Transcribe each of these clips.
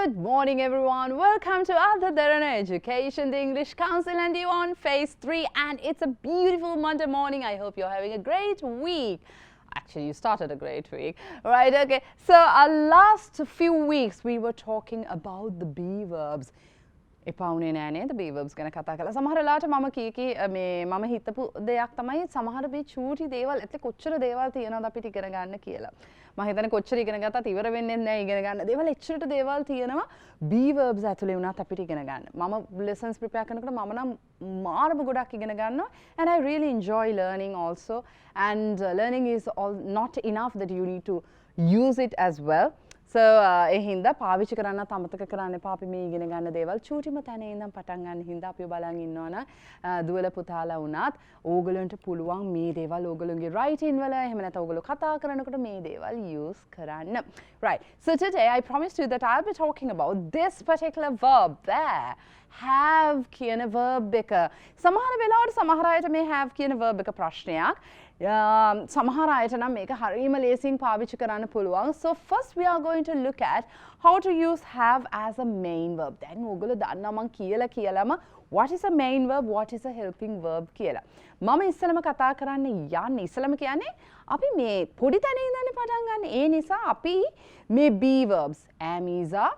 Good morning everyone. Welcome to other Derana Education, the English Council, and you on phase 3, and it's a beautiful Monday morning. I hope you're having a great week. Actually, you started a great week, right? Okay, so our last few weeks we were talking about the be verbs. එපවුනේ නෑ නේද be verbs ගැන කතා කළා. සමහර වෙලාවට මම කීකී මම හිතපු දෙයක් තමයි සමහර මේ චූටි දේවල් ඇත්තේ කොච්චර දේවල් තියෙනවද අපිට ඉගෙන ගන්න කියලා. මම හිතන්නේ කොච්චර ඉගෙන ගත්තත් ඉවර වෙන්නේ නැහැ ඉගෙන ගන්න. දේවල් එච්චරට දේවල් තියෙනවා be verbs ඇතුලේ වුණත් අපිට ඉගෙන ගන්න. මම lessons prepare කරනකොට මම නම් මාරම ගොඩක් ඉගෙන ගන්නවා, and I really enjoy learning also, and learning is all not enough that you need to use it as well. So, එහින්දා පාවිච්චි කරන්නත් අමතක කරන්න එපා. අපි මේ ඉගෙන ගන්න දේවල් චූටිම තැන ඉඳන් පටන් ගන්න හින්දා අපි බලන් ඉන්නවනම් දුවල පුතාලා වුණත් ඕගලන්ට පුළුවන් මේ දේවල් ඕගලන්ගේ writing වල එහෙම නැත්නම් ඕගලෝ කතා කරනකොට මේ දේවල් use කරන්න. Right. So today I promised you that I'll be talking about this particular verb there. Have කියන verb එක. සමහර වෙලාවට සමහර අයට මේ have කියන verb එක ප්‍රශ්නයක්. සමහර අයට නම් මේක හරියම ලේසියෙන් පාවිච්චි කරන්න පුළුවන්. So first we are going to look at how to use have as a main verb. දැන් ඔයගොල්ලෝ දන්නවා මම කියලාම what is a main verb, what is a helping verb කියලා. මම ඉස්සෙල්ලාම කතා කරන්න යන්නේ ඉස්සෙල්ලාම කියන්නේ අපි මේ පොඩි තැන ඉඳන් පටන් ගන්න. ඒ නිසා අපි මේ be verbs am is are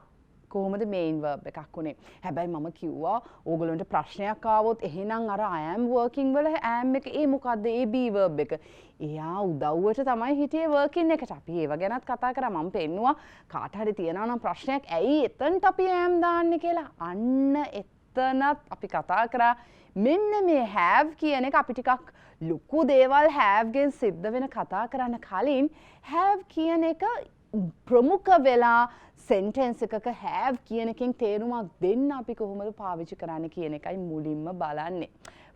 කොහොමද main verb එකක් උනේ. හැබැයි මම කිව්වා ඕගොල්ලන්ට ප්‍රශ්නයක් ආවොත් එහෙනම් අර I am working වල am එක ඒ මොකද්ද ඒ be verb එක. එයා උදව්වට තමයි හිටියේ working එකට. අපි ඒව ගැනත් කතා කරා. මම පෙන්නුවා කාට හරි තියනවා නම් ප්‍රශ්නයක් ඇයි එතනට අපි am දාන්නේ කියලා. අන්න එතනත් අපි කතා කරා. මෙන්න මේ have කියන එක අපි ටිකක් ලොකු දේවල් have ගෙන් සිද්ධ වෙන කතා කරන්න කලින් have කියන එක ප්‍රමුඛ වෙලා sentence එකක have කියන එකෙන් තේරුමක් දෙන්න අපි කොහොමද පාවිච්චි කරන්න කියන එකයි මුලින්ම බලන්නේ.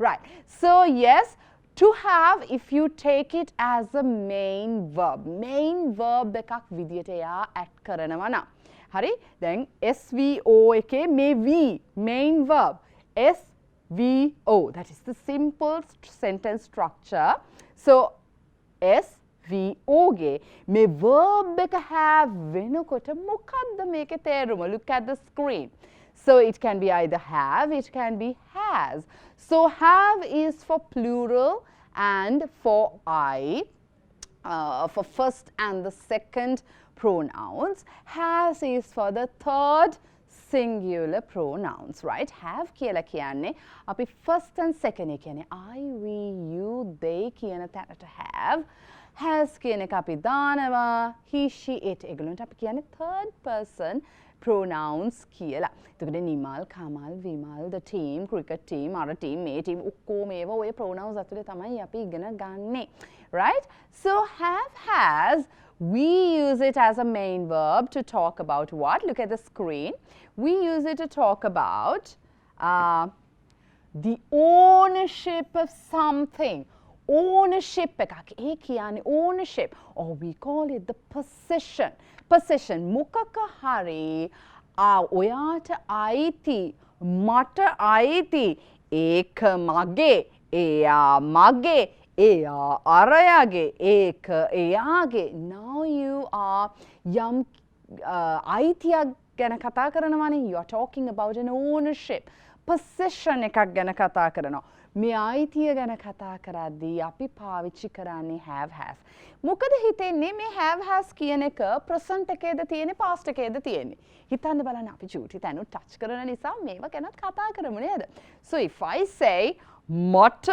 Right. So yes, to have, if you take it as a main verb එකක් විදියට එයා add කරනවා නම්. හරි? දැන් SVO එකේ මේ V main verb SVO, that is the simple sentence structure. So SVO ගේ මේ verb එක have වෙනකොට මොකද්ද මේකේ තේරුම? Look at the screen. So it can be either have, it can be has. So have is for plural and for I, for first and the second pronouns. Has is for the third singular pronouns, right? Have කියලා කියන්නේ අපි first and second එක කියන්නේ I, we, you, they කියන තැනට have. Has කියන එක අපි දානවා he, she, it. ඒගොල්ලන්ට අපි කියන්නේ third person pronouns කියලා. එතකොට Nimal, Kamal, Wimal, the team, cricket team, අර team, මේ team ඔක්කොම ඒවා ඔය pronouns ඇතුලේ තමයි අපි ඉගෙන ගන්නෙ. Right? So have, has, we use it as a main verb to talk about what? Look at the screen. We use it to talk about the ownership of something. Ownership එකක්. ඒ කියන්නේ ownership, or we call it the possession. Possession මොකක හරි ඔයාට අයිති, මට අයිති, ඒක මගේ, එයා මගේ, එයා අරයාගේ, ඒක එයාගේ. Now you are යම් අයිතියක් ගැන කතා කරනවානේ. You are talking about an ownership. Possession එකක් ගැන කතා කරනවා. මේ අයිතිය ගැන කතා කරද්දී අපි පාවිච්චි කරන්නේ have, has. මොකද හිතෙන්නේ මේ have, has කියන එක present එකේද තියෙන්නේ past එකේද තියෙන්නේ? හිතන්න බලන්න අපි චූටි තැනුත් touch කරන නිසා මේවා ගැනත් කතා කරමු නේද? So if I say මට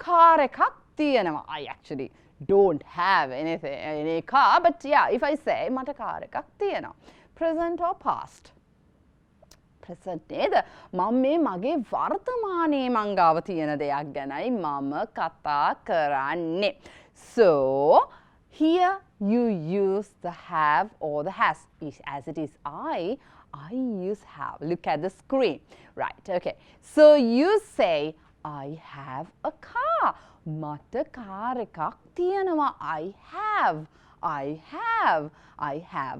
car එකක් තියෙනවා. I actually don't have anything, any car, but yeah, if I say මට car එකක් තියෙනවා. Present or past? present නේද? මම මේ මගේ වර්තමානයේ මං ගාව තියෙන දෙයක් ගැනයි මම කතා කරන්නේ. So here you use the have or the has. As it is I use have. Look at the screen. Right, okay. So you say I have a car. මට කාර් එකක් තියෙනවා. I have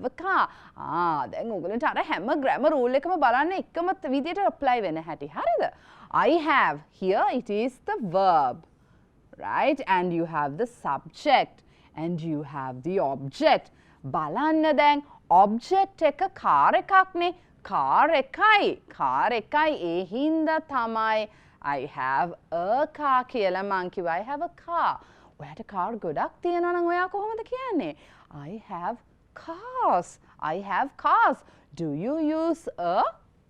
a car. දැන් ඔයගලන්ට අර හැම grammar rule එකම බලන්න එකම විදියට apply වෙන හැටි. හරිද? I have, here it is the verb. Right? And you have the subject and you have the object. බලන්න දැන් object එක car එකක්නේ. car එකයි ඒ හින්දා තමයි I have a car කියලා මං කිව්වා. I have a car. ඔයාට car ගොඩක් තියෙනවා නම් ඔයා කොහොමද කියන්නේ? I have cars. I have cars. Do you use a?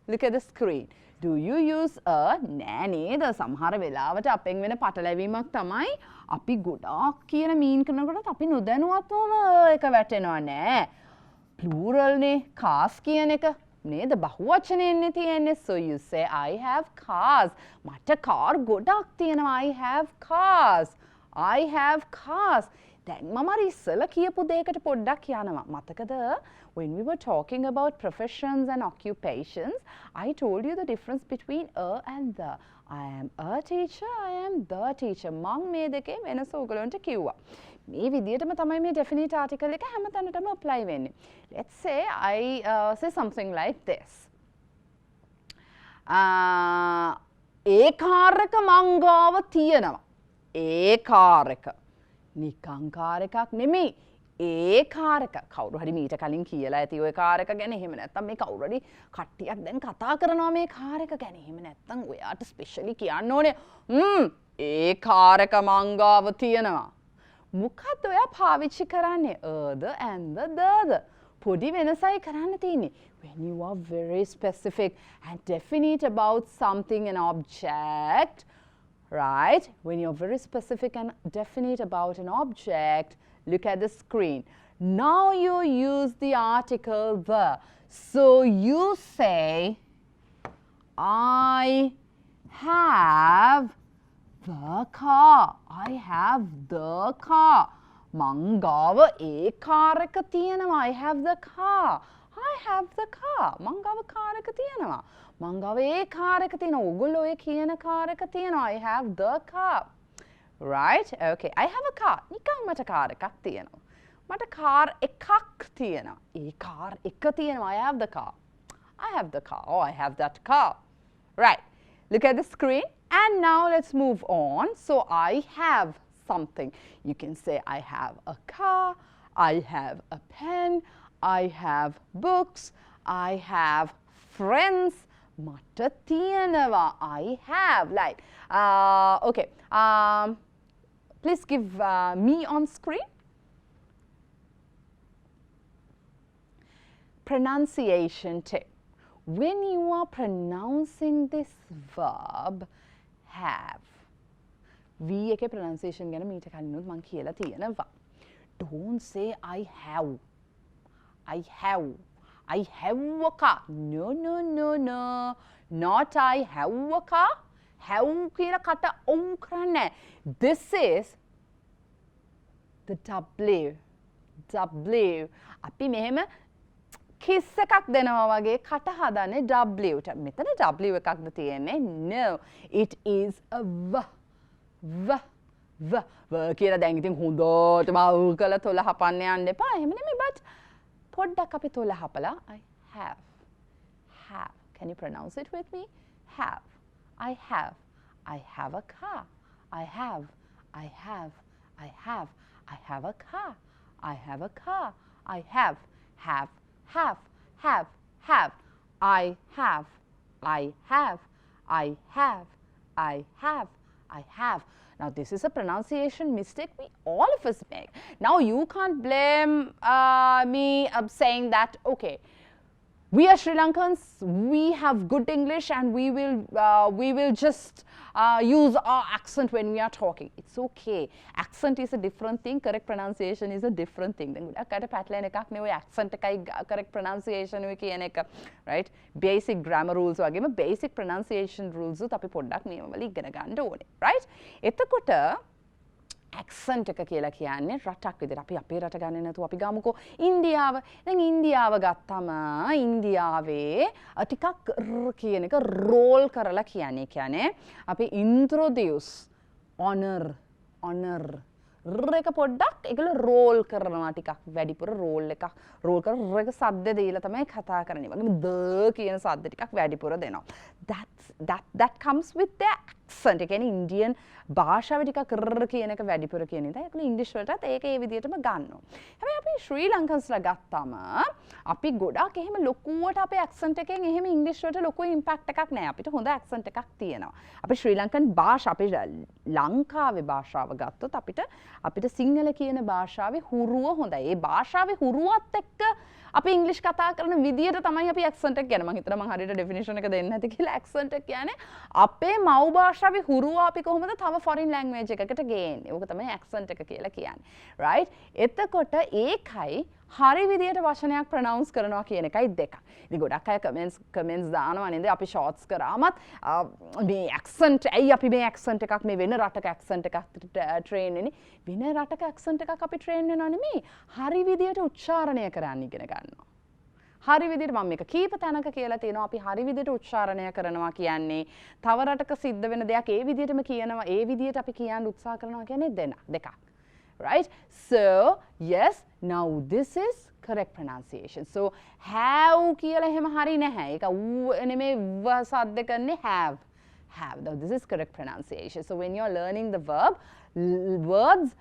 Look at the screen. Do you use a? නෑ නේද? සමහර වෙලාවට අපෙන් වෙන පටලැවීමක් තමයි අපි ගොඩාක් කියන මීන් කරනකොට අපි නොදැනුවත්වම එක වැටෙනවා නෑ. plural නේ cars කියන එක. නේද බහුවචනයෙන්නේ තියෙන්නේ. So you say I have cars. මට කාර් ගොඩක් තියෙනවා. I have cars. I have cars. දැන් මම අර ඉස්සෙල්ලා කියපු දෙයකට පොඩ්ඩක් යනවා. මතකද? When we were talking about professions and occupations, I told you the difference between a and the. I am a teacher, I am the teacher. මං මේ දෙකේ වෙනස ඔයගලන්ට කිව්වා. මේ විදිහටම තමයි මේ definite article එක හැමතැනටම apply වෙන්නේ. Let's say I say something like this. A car එක මං ගාව තියෙනවා. ඒ කාර් එක නිකං කාර් එකක් නෙමෙයි. ඒ කාර් එක කවුරු හරි මීට කලින් කියලා ඇති ඔය කාර් එක ගැන. එහෙම නැත්නම් මේ කවුරු හරි කට්ටියක් දැන් කතා කරනවා මේ කාර් එක ගැන. එහෙම නැත්නම් ඔයාට ස්පෙෂලි කියන්න ඕනේ ඒ කාර් එක මං ගාව තියෙනවා. මොකක්ද ඔයා පාවිච්චි කරන්නේ? the and the. පොඩි වෙනසයි කරන්න තියෙන්නේ. When you are very specific and definite about something, an object, right? When you're very specific and definite about an object, look at the screen. Now you use the article the. So you say, I have the car. I have the car. මං ගාව ඒ car එක තියෙනවා. I have the car. I have the car. මං ගාව car එක තියෙනවා. මං ගාව ඒ කාර් එක තියෙනවා. ඔයගොල්ලෝ ඔය කියන කාර් එක තියෙනවා. I have the car. Right? Okay. I have a car. නිකන් මට කාර් එකක් තියෙනවා. මට කාර් එකක් තියෙනවා. ඒ කාර් එක තියෙනවා. I have the car. I have the car. Oh, I have that car. Right. Look at the screen. And now let's move on. So I have something. You can say I have a car, I have a pen, I have books, I have friends. මට තියෙනවා. I have. Like, okay. Please give me on screen. Pronunciation tip. When you are pronouncing this verb, have. V එකේ pronunciation ගැන මීට කලිනුත් මං කියලා තියෙනවා. Don't say I have. I have. I have a car. No, no, no, no. Not I have a car. Have කියලා කට ඔව් කරන්නේ. This is the W. W. අපි මෙහෙම kiss එකක් දෙනවා වගේ කට හදන්නේ W ට. මෙතන W එකක්ද තියෙන්නේ? No. It is a V. කියලා දැන් ඉතින් හොඳටම අවුල් කළා තොල හපන්න යන්න එපා. එහෙම නෙමෙයි but පොඩ්ඩක් අපි තොල හපලා I have. Can you pronounce it with me? Have. I have. I have a car. I have. I have. I have. I have a car. I have a car. I have. Have. I have. I have. I have. Now this is a pronunciation mistake we all of us make. Now you can't blame me saying that, okay, we are Sri Lankans, we have good English and we will just use our accent when we are talking. It's okay. Accent is a different thing, correct pronunciation is a different thing. Then කට පැටලෙන එකක් නෙවෙයි accent එකයි correct pronunciation එක කියන එක, right? Basic grammar rules වගේම basic pronunciation rules උත් අපි පොඩ්ඩක් නියමවල ඉගෙන ගන්න ඕනේ, right? එතකොට accent එක කියලා කියන්නේ රටක් විදිහට අපි අපේ රට ගන්නේ නැතුව අපි ගමුකෝ ඉන්දියාව. දැන් ඉන්දියාව ගත්තම ඉන්දියාවේ ටිකක් කියන එක රෝල් කරලා කියන්නේ අපි introduce honor එක පොඩ්ඩක් ඒගොල්ලෝ රෝල් කරනවා ටිකක් වැඩිපුර රෝල් කර එක සද්ද දීලා තමයි කතා කරන්නේ. වගේම the කියන සද්ද ටිකක් වැඩිපුර දෙනවා. That comes with their accent. accent එක කියන්නේ Indian භාෂාව ටිකක් කරර කියන එක වැඩිපුර කියන ඉතින් ඒගොල්ලෝ ඉංග්‍රීසි වලටත් ඒක ඒ විදිහටම ගන්නවා. හැබැයි අපි ශ්‍රී ලංකන්ස්ලා ගත්තාම අපි ගොඩක් එහෙම ලොකුවට අපේ accent එකෙන් එහෙම ඉංග්‍රීසි වලට ලොකු impact එකක් නැහැ. අපිට හොඳ accent එකක් තියෙනවා. අපි ශ්‍රී ලංකන් භාෂා අපි ලංකාවේ භාෂාව ගත්තොත් අපිට සිංහල කියන භාෂාවේ හුරුව හොඳයි. ඒ භාෂාවේ හුරුවත් එක්ක අපි ඉංග්‍රීසි කතා කරන විදියට තමයි අපි accent එක කියන්නේ. මම හිතනවා මම හරියට definition එක දෙන්න ඇති කියලා. accent එක කියන්නේ අපේ මව් භාෂාවේ හුරුව අපි කොහොමද තව foreign language එකකට ගේන්නේ. ඕක තමයි accent එක කියලා කියන්නේ. right? එතකොට ඒකයි හරි විදියට වචනයක් pronounce කරනවා කියන එකයි දෙක. ඉතින් ගොඩක් අය comments දානවා නේද? අපි shorts කරාමත් මේ accent ඇයි අපි මේ accent එකක් මේ වෙන රටක accent එකක් train වෙන්නේ? වෙන රටක accent එකක් අපි train වෙනව නෙමෙයි. හරි විදියට උච්චාරණය කරන්න ඉගෙන ගන්නවා. හරි විදියට මම මේක කීප තැනක කියලා තියෙනවා අපි හරි විදියට උච්චාරණය කරනවා කියන්නේ තව රටක සිද්ධ වෙන දෙයක් ඒ විදියටම කියනවා ඒ විදියට අපි කියන්න උත්සාහ කරනවා කියන්නේ දෙකක්. Right? So, yes, now this is correct pronunciation. So, have කියලා එහෙම හරි නැහැ. ඒක නෙමෙයි සද්ද කරන්නේ have. Have. Now, this is correct pronunciation. So, when you're learning the words,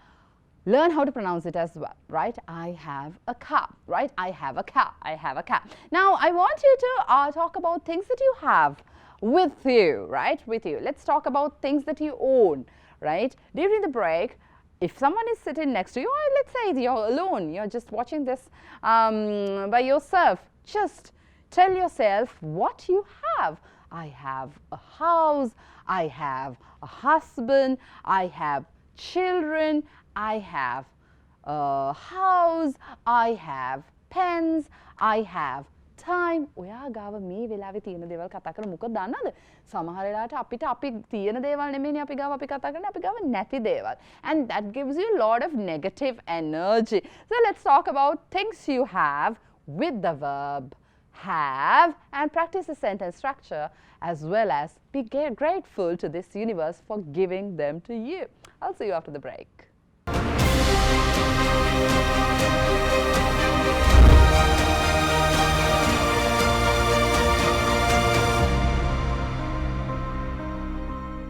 learn how to pronounce it as well, right? I have a car, right? I have a car. I have a car. Now, I want you to talk about things that you have with you, right? With you. Let's talk about things that you own, right? During the break, if someone is sitting next to you, or let's say you're alone, you're just watching this by yourself, just tell yourself what you have. I have a house, I have a husband, I have children, I have a house, I have pens, I have time. ඔයා ගාව මේ වෙලාවේ තියෙන දේවල් කතා කරන මොකද දන්නවද? සමහර වෙලාවට අපිට අපි තියෙන දේවල් නෙමෙයිනේ අපි ගාව අපි කතා කරන්නේ අපි ගාව නැති දේවල්. And that gives you a lot of negative energy. So let's talk about things you have with the verb have and practice the sentence structure as well as be grateful to this universe for giving them to you. I'll see you after the break.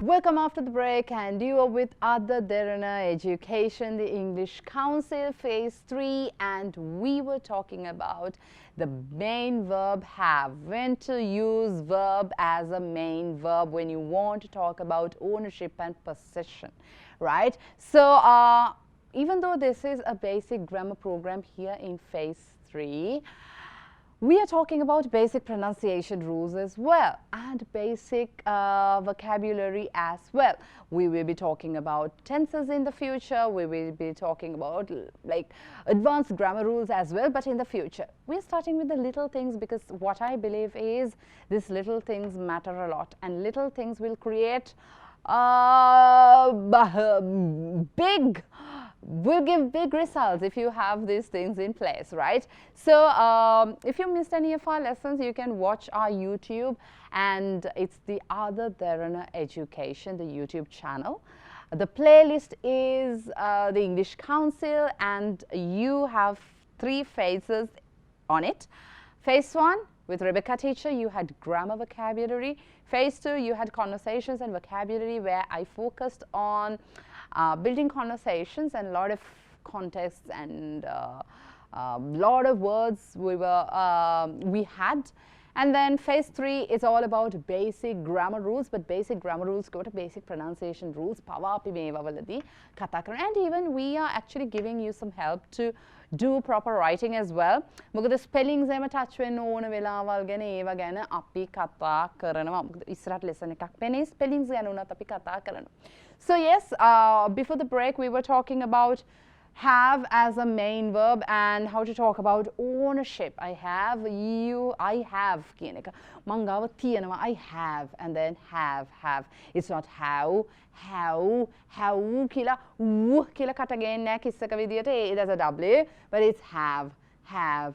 Welcome after the break, and you are with other Derana Education, the English Council, Phase 3, and we were talking about the main verb have. When to use verb as a main verb when you want to talk about ownership and possession, right? So, even though this is a basic grammar program here in Phase 3, we are talking about basic pronunciation rules as well and basic vocabulary as well. We will be talking about tenses in the future. We will be talking about like advanced grammar rules as well, but in the future. We are starting with the little things because what I believe is these little things matter a lot, and little things will create will give big results if you have these things in place, right? So if you missed any of our lessons, you can watch our YouTube, and it's the Other Derana Education, the YouTube channel. The playlist is the English Council, and you have 3 phases on it. Phase 1, with Rebecca teacher, you had grammar vocabulary. Phase 2, you had conversations and vocabulary, where I focused on building conversations and a lot of contexts and lot of words we had. And then phase 3 is all about basic grammar rules, but basic grammar rules go to basic pronunciation rules. And even we are actually giving you some help to do proper writing as well. මොකද spellings එහෙම touch වෙන්න ඕන වෙලාවල් ගැන ඒව ගැන අපි කතා කරනවා. මොකද ඉස්සරහට lesson එකක් වෙන්නේ spellings ගැන උනත් අපි කතා කරනවා. So yes, before the break we were talking about have as a main verb and how to talk about ownership. I have, you, I have කියන එක. මං ගාව තියෙනවා I have and then have. It's not how කියලා කියලා කට ගේන්නේ නැහැ කිස්සක විදියට. There's a W, but it's have. I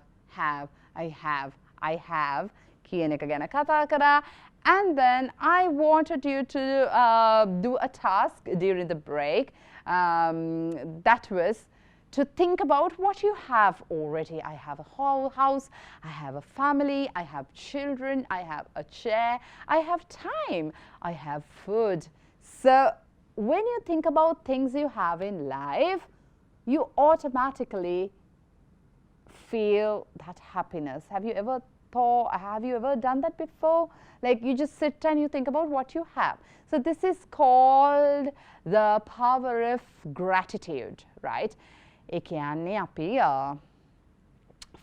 have කියන එක ගැන කතා කරා. And then I wanted you to do a task during the break. That was to think about what you have already. I have a whole house, I have a family, I have children, I have a chair, I have time, I have food. So when you think about things you have in life, you automatically feel that happiness. Have you ever done that before? Like you just sit and you think about what you have. So this is called the power of gratitude, right? ඒ කියන්නේ අපි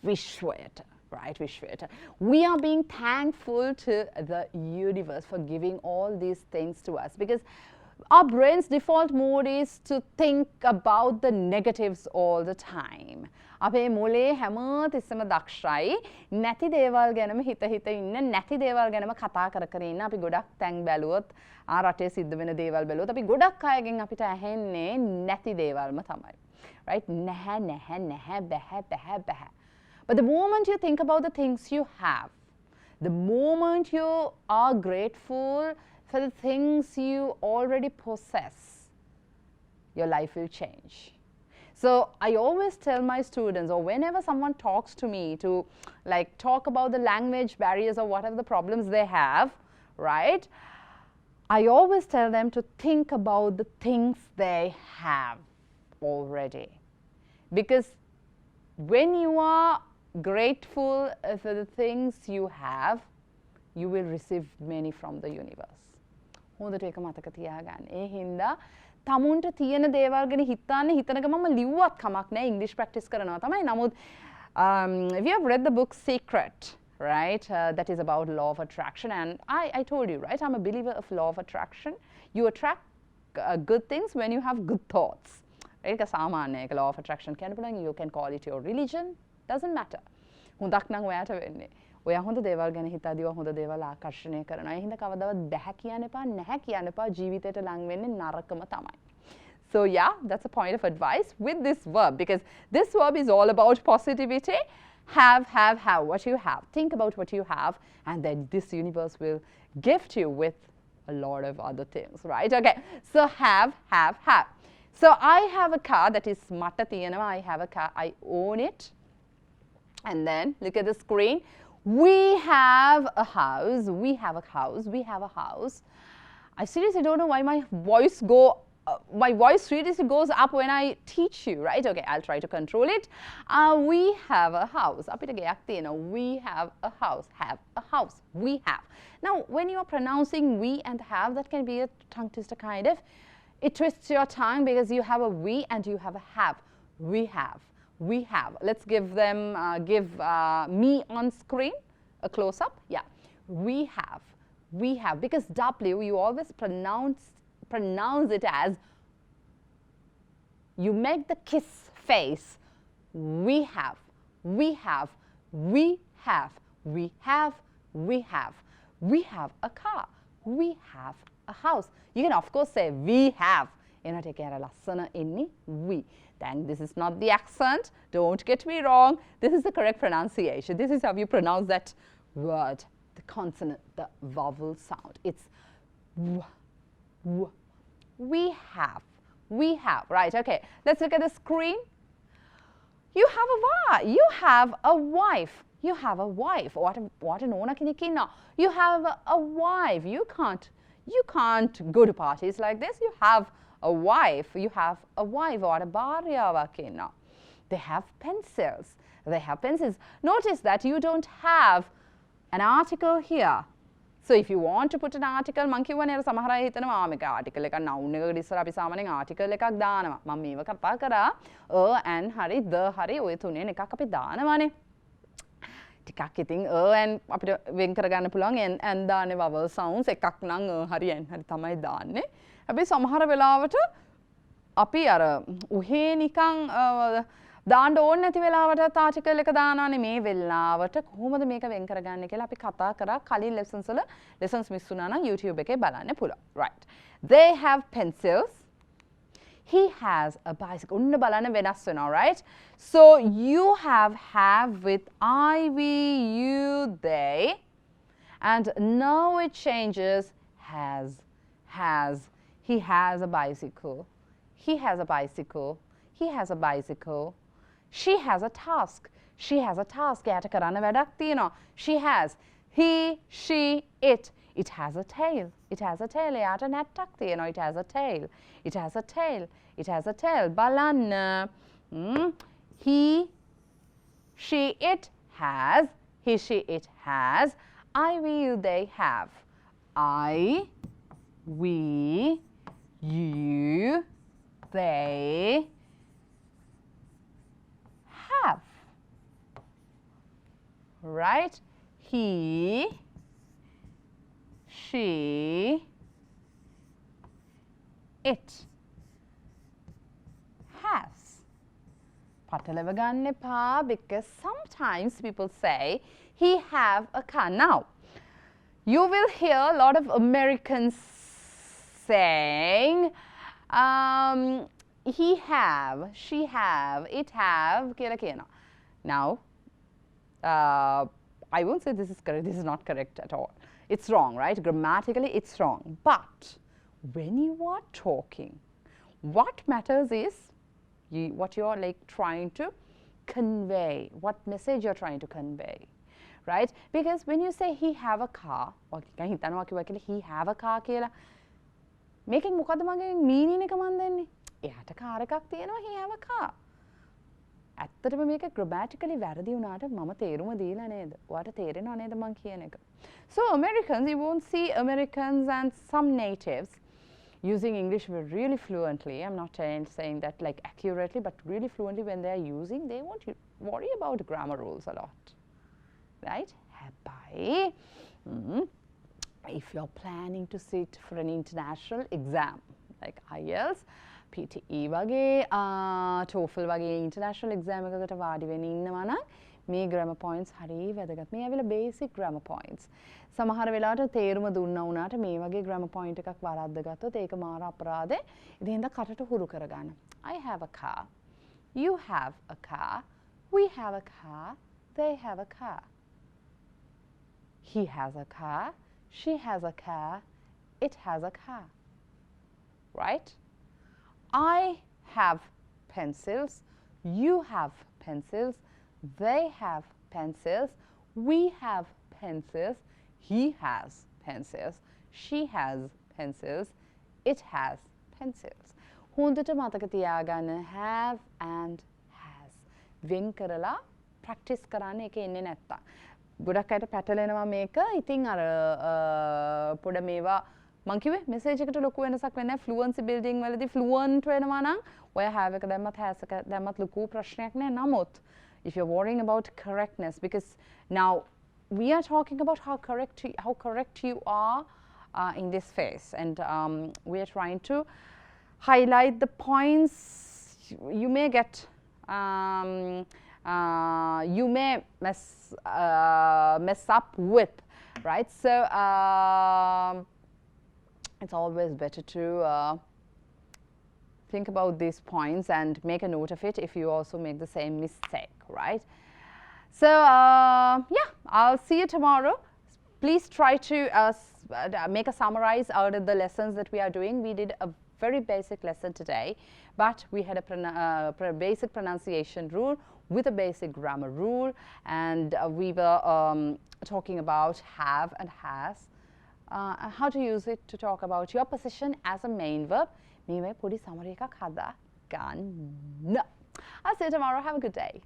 විශ්වයට, right? විශ්වයට. We are being thankful to the universe for giving all these things to us, because our brain's default mode is to think about the negatives all the time. අපේ මොලේ හැම තිස්සම දක්ෂයි නැති දේවල් ගැනම හිත හිත ඉන්න, නැති දේවල් ගැනම කතා කර කර ඉන්න. අපි ගොඩක් තැන් බැලුවොත් රටේ සිද්ධ වෙන දේවල් බැලුවොත් අපි ගොඩක් අයගෙන් අපිට ඇහෙන්නේ නැති දේවල්ම තමයි. Right? නැහැ නැහැ නැහැ බැහැ බැහැ බැහැ. But the moment you think about the things you have, the moment you are grateful for the things you already possess, your life will change. So I always tell my students, or whenever someone talks to me to like talk about the language barriers or whatever the problems they have, right? I always tell them to think about the things they have already. Because when you are grateful for the things you have, you will receive many from the universe. හොඳට ඒක මතක තියාගන්න. ඒ හින්දා තමුන්ට තියෙන දේවල් ගැන හිතන ගමන්ම ලිව්වත් කමක් නැහැ. ඉංග්‍රීසි ප්‍රැක්ටිස් කරනවා තමයි. නමුත් if you have read the book Secret, right, that is about law of attraction, and I told you, right, I'm a believer of law of attraction. You attract good things when you have good thoughts. Right? ඒක සාමාන්‍ය ඒක law of attraction කියන්න පුළුවන්. You can call it your religion, doesn't matter. හොඳක් නම් ඔයාට වෙන්නේ. ඔයා හොඳ දේවල් ගැන හිතද්දී හොඳ දේවල් ආකර්ෂණය කරනවා. ඒ හින්දා කවදාවත් බැහැ කියන්න එපා, නැහැ කියන්න එපා. ජීවිතයට ලං වෙන්නේ නරකම තමයි. So yeah, that's a point of advice with this verb, because this verb is all about positivity. Have, what you have. Think about what you have, and then this universe will gift you with a lot of other things, right? Okay, so have. So I have a car, that is මට තියෙනවා. I have a car, I own it. And then look at the screen. We have a house. I seriously don't know why my voice seriously goes up when I teach you, right? Okay, I'll try to control it. We have a house. We have a house. We have. Now, when you are pronouncing we and have, that can be a tongue twister kind of. It twists your tongue because you have a we and you have a have. We have. Let's give them, me on screen, a close-up. Yeah, we have, because W, you always pronounce it as, you make the kiss face. We have a car. We have a house. You can of course say we have. We. Then this is not the accent. Don't get me wrong. This is the correct pronunciation. This is how you pronounce that word, the consonant, the vowel sound. It's w. We have. Right, okay. Let's look at the screen. You have a wife. What an ඕන කෙනෙක් ඉන්නවා. You have a wife. You can't go to parties like this. You have a wife. Or a භාර්යාවක් ඉන්නවා. They have pencils. Notice that you don't have an article here. So if you want to put an article, මං කියවනේ සමහර අය හිතනවා මේක article එකක් noun එකකට ඉස්සර අපි සාමාන්‍යයෙන් article එකක් දානවා. මම මේව කතා කරා and හරි the හරි ඔය තුනෙන් එකක් අපි දානවානේ. ටිකක් ඉතින් and අපිට වෙන් කරගන්න පුළුවන් and දාන්නේ vowel sounds එකක් නම් හරි and හරි තමයි දාන්නේ. හැබැයි සමහර වෙලාවට අපි අර උහේ නිකන් දාන්න ඕනේ නැති වෙලාවට ආටිකල් එක දානවානේ මේ වෙලාවට කොහොමද මේක වෙන් කරගන්නේ කියලා අපි කතා කරා කලින් lessons miss වුණා නම් YouTube එකේ බලන්න පුළුවන්. Right. They have pencils. He has a bicycle. ඔන්න බලන්න වෙනස් වෙනවා, right? So you have with I, we, you, they. And now it changes has. He has a bicycle. She has a task. එයාට කරන්න වැඩක් තියෙනවා. She has. He, she, it. It has a tail. It has a tail. එයාට නැට්ටක් තියෙනවා. It has a tail. It has a tail. It has a tail. බලන්න. He, she, it has. He, she, it has. I, we, you, they have. I, we, you, they have. Right? He, she, it has. පටලව ගන්න එපා because sometimes people say he have a car. Now, you will hear a lot of Americans saying he have, she have, it have කියලා කියනවා. Now, I won't say this is correct. This is not correct at all. It's wrong, right? Grammatically, it's wrong. But when you are talking, what matters is what you're like trying to convey, what message you're trying to convey, right? Because when you say he have a car, or he have a car කියලා making මොකද මගේ meaning එක මන් දෙන්නේ. එයාට car එකක් තියෙනවා, he have a car. ඇත්තටම මේක grammatically වැරදි වුණාට මම තේරුම දීලා නේද? ඔයාට තේරෙනව නේද මං කියන එක? So Americans, you won't see Americans and some natives using English really fluently. I'm not saying that like accurately, but really fluently when they are using, they won't worry about grammar rules a lot. Right? Bye. If you're planning to sit for an international exam, like IELTS, PTE වගේ TOEFL වගේ international exam එකකට වාඩි වෙන්න ඉන්නවා නම් මේ grammar points හරිය වැදගත්. මේ ඇවිල්ලා basic grammar points. සමහර වෙලාවට තේරුම දුන්නා වුණාට මේ වගේ grammar point එකක් වරද්ද ගත්තොත් ඒක මාර අපරාධේ. ඉතින් හින්දා කටට හුරු කරගන්න. I have a car. You have a car. We have a car. They have a car. He has a car. She has a car. It has a car. Right? I have pencils. You have pencils. They have pencils. We have pencils. He has pencils. She has pencils. It has pencils. හොඳට මතක තියාගන්න have and has. වෙන් කරලා practice කරන්න ඒක එන්නේ නැත්තම්. ගොඩක් අයට පැටලෙනවා මේක. ඉතින් අර පොඩ මේවා මං කිව්වේ message එකට ලොකු වෙනසක් වෙන්නේ නැහැ. fluency building වලදී fluent වෙනවා නම් ඔය have එක දැම්මත් has එක දැම්මත් ලොකු ප්‍රශ්නයක් නැහැ. නමුත් if you're worrying about correctness, because now we are talking about how correct you are in this phase, and we are trying to highlight the points you may get you may mess up with, right? So it's always better to think about these points and make a note of it if you also make the same mistake, right? So yeah, I'll see you tomorrow. Please try to make a summarize out of the lessons that we are doing. We did a very basic lesson today, but we had a basic pronunciation rule with a basic grammar rule, and we were talking about have and has, how to use it to talk about your position as a main verb. මේ පොඩි summary එකක් හදා ගන්න. I'll see you tomorrow. Have a good day.